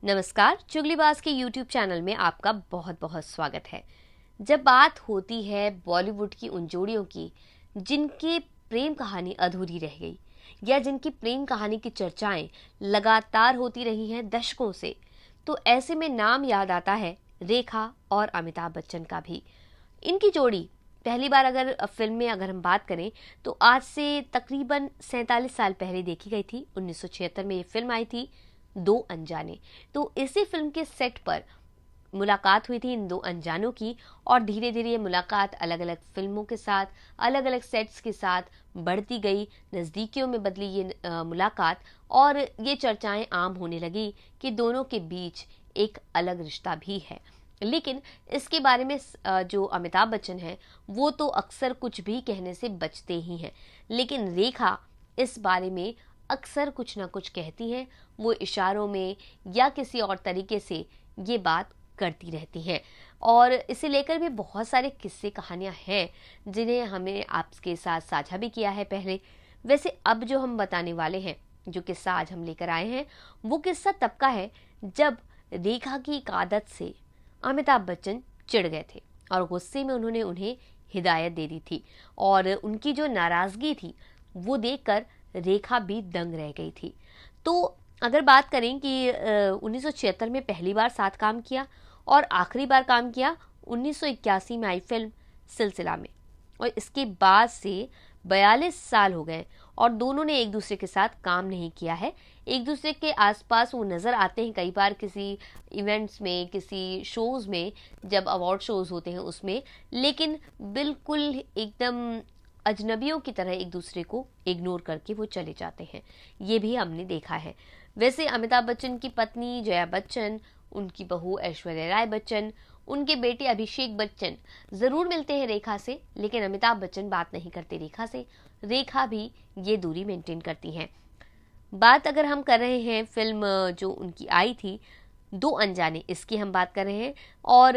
नमस्कार, चुगलीबाज के YouTube channel में आपका बहुत बहुत स्वागत है। जब बात होती है बॉलीवुड की उन जोड़ियों की जिनकी प्रेम कहानी अधूरी रह गई या जिनकी प्रेम कहानी की चर्चाएं लगातार होती रही हैं दशकों से, तो ऐसे में नाम याद आता है रेखा और अमिताभ बच्चन का भी। इनकी जोड़ी पहली बार अगर फिल्म में अगर हम बात करें तो आज से तकरीबन 47 साल पहले देखी गई थी। 1976 में ये फिल्म आई थी, दो अनजाने। तो इसी फिल्म के सेट पर मुलाकात हुई थी इन दो अनजानों की और धीरे धीरे ये मुलाकात अलग अलग फिल्मों के साथ, अलग अलग सेट्स के साथ बढ़ती गई, नज़दीकियों में बदली ये मुलाकात और ये चर्चाएं आम होने लगी कि दोनों के बीच एक अलग रिश्ता भी है। लेकिन इसके बारे में जो अमिताभ बच्चन है वो तो अक्सर कुछ भी कहने से बचते ही हैं, लेकिन रेखा इस बारे में अक्सर कुछ ना कुछ कहती हैं। वो इशारों में या किसी और तरीके से ये बात करती रहती हैं और इसे लेकर भी बहुत सारे किस्से कहानियां हैं जिन्हें हमें आपके साथ साझा भी किया है पहले। वैसे अब जो हम बताने वाले हैं, जो किस्सा आज हम लेकर आए हैं, वो किस्सा तब का है जब रेखा की एक आदत से अमिताभ बच्चन चिढ़ गए थे और गुस्से में उन्होंने उन्हें हिदायत दे दी थी और उनकी जो नाराजगी थी वो देखकर रेखा भी दंग रह गई थी। तो अगर बात करें कि 1976 में पहली बार साथ काम किया और आखिरी बार काम किया 1981 में आई फिल्म सिलसिला में, और इसके बाद से 42 साल हो गए और दोनों ने एक दूसरे के साथ काम नहीं किया है। एक दूसरे के आसपास वो नज़र आते हैं कई बार किसी इवेंट्स में, किसी शोज़ में, जब अवार्ड शोज़ होते हैं उसमें, लेकिन बिल्कुल एकदम अजनबियों की तरह एक दूसरे को इग्नोर करके वो चले जाते हैं। ये भी हमने देखा है। वैसे अमिताभ बच्चन की पत्नी जया बच्चन, उनकी बहू ऐश्वर्या राय बच्चन, उनके बेटे अभिषेक बच्चन ज़रूर मिलते हैं रेखा से, लेकिन अमिताभ बच्चन बात नहीं करते रेखा से। रेखा भी ये दूरी मेंटेन करती हैं। बात अगर हम कर रहे हैं फिल्म जो उनकी आई थी दो अनजाने, इसकी हम बात कर रहे हैं। और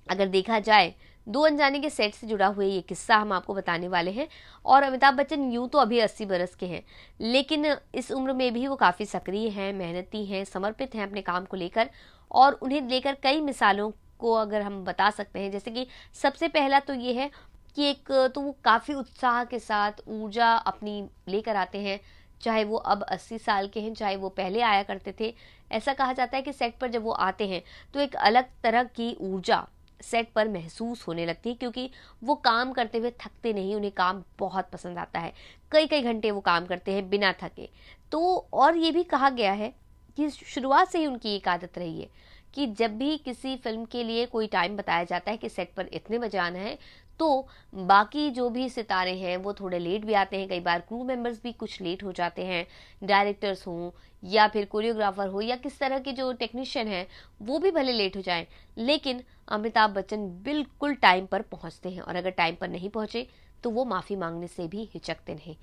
अगर देखा जाए दो अनजाने के सेट से जुड़ा हुआ ये किस्सा हम आपको बताने वाले हैं। और अमिताभ बच्चन यूं तो अभी 80 बरस के हैं, लेकिन इस उम्र में भी वो काफ़ी सक्रिय हैं, मेहनती हैं, समर्पित हैं अपने काम को लेकर। और उन्हें लेकर कई मिसालों को अगर हम बता सकते हैं, जैसे कि सबसे पहला तो ये है कि एक तो वो काफ़ी उत्साह के साथ ऊर्जा अपनी लेकर आते हैं, चाहे वो अब 80 साल के हैं, चाहे वो पहले आया करते थे। ऐसा कहा जाता है कि सेट पर जब वो आते हैं तो एक अलग तरह की ऊर्जा सेट पर महसूस होने लगती है, क्योंकि वो काम करते हुए थकते नहीं, उन्हें काम बहुत पसंद आता है। कई कई घंटे वो काम करते हैं बिना थके। तो और ये भी कहा गया है कि शुरुआत से ही उनकी एक आदत रही है कि जब भी किसी फिल्म के लिए कोई टाइम बताया जाता है कि सेट पर इतने बजे आना है, तो बाकी जो भी सितारे हैं वो थोड़े लेट भी आते हैं। कई बार क्रू मेंबर्स भी कुछ लेट हो जाते हैं, डायरेक्टर्स हों या फिर कोरियोग्राफर हो या किस तरह के जो टेक्नीशियन हैं वो भी भले लेट हो जाएं, लेकिन अमिताभ बच्चन बिल्कुल टाइम पर पहुंचते हैं। और अगर टाइम पर नहीं पहुंचे तो वो माफ़ी मांगने से भी हिचकते नहीं।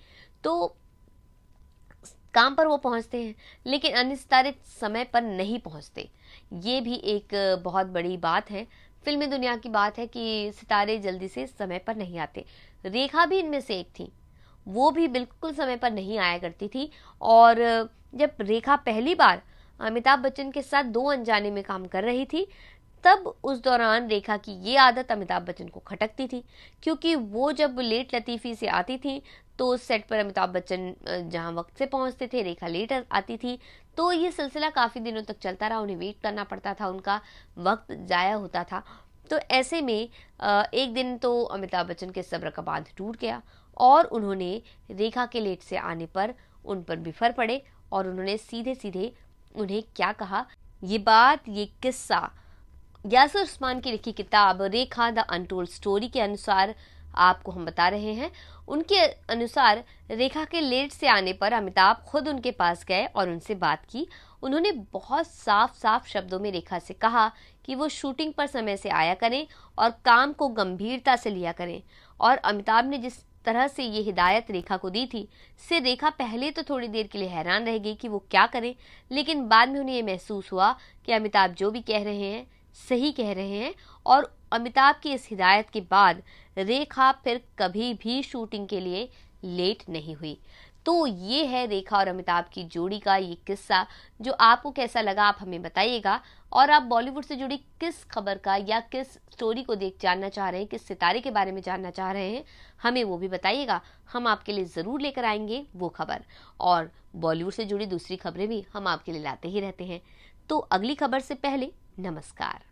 तो काम पर वो पहुंचते हैं, लेकिन अन्य सितारे समय पर नहीं पहुंचते। ये भी एक बहुत बड़ी बात है, फिल्मी दुनिया की बात है कि सितारे जल्दी से समय पर नहीं आते। रेखा भी इनमें से एक थी, वो भी बिल्कुल समय पर नहीं आया करती थी। और जब रेखा पहली बार अमिताभ बच्चन के साथ दो अनजाने में काम कर रही थी, तब उस दौरान रेखा की ये आदत अमिताभ बच्चन को खटकती थी, क्योंकि वो जब लेट लतीफ़ी से आती थी तो उस सेट पर अमिताभ बच्चन जहाँ वक्त से पहुँचते थे, रेखा लेट आती थी। तो ये सिलसिला काफ़ी दिनों तक चलता रहा, उन्हें वेट करना पड़ता था, उनका वक्त ज़ाया होता था। तो ऐसे में एक दिन तो अमिताभ बच्चन के सब्र का बांध टूट गया और उन्होंने रेखा के लेट से आने पर उन पर बिफर पड़े और उन्होंने सीधे सीधे उन्हें क्या कहा। ये बात, ये किस्सा यासिर उस्मान की लिखी किताब रेखा द अनटोल्ड स्टोरी के अनुसार आपको हम बता रहे हैं। उनके अनुसार रेखा के लेट से आने पर अमिताभ खुद उनके पास गए और उनसे बात की। उन्होंने बहुत साफ साफ शब्दों में रेखा से कहा कि वो शूटिंग पर समय से आया करें और काम को गंभीरता से लिया करें। और अमिताभ ने जिस तरह से ये हिदायत रेखा को दी थी, से रेखा पहले तो थोड़ी देर के लिए हैरान रह गई कि वो क्या करे, लेकिन बाद में उन्हें ये महसूस हुआ कि अमिताभ जो भी कह रहे हैं सही कह रहे हैं। और अमिताभ की इस हिदायत के बाद रेखा फिर कभी भी शूटिंग के लिए लेट नहीं हुई। तो ये है रेखा और अमिताभ की जोड़ी का ये किस्सा, जो आपको कैसा लगा आप हमें बताइएगा। और आप बॉलीवुड से जुड़ी किस खबर का या किस स्टोरी को देख जानना चाह रहे हैं, किस सितारे के बारे में जानना चाह रहे हैं, हमें वो भी बताइएगा। हम आपके लिए ज़रूर लेकर आएंगे वो खबर, और बॉलीवुड से जुड़ी दूसरी खबरें भी हम आपके लिए लाते ही रहते हैं। तो अगली खबर से पहले नमस्कार।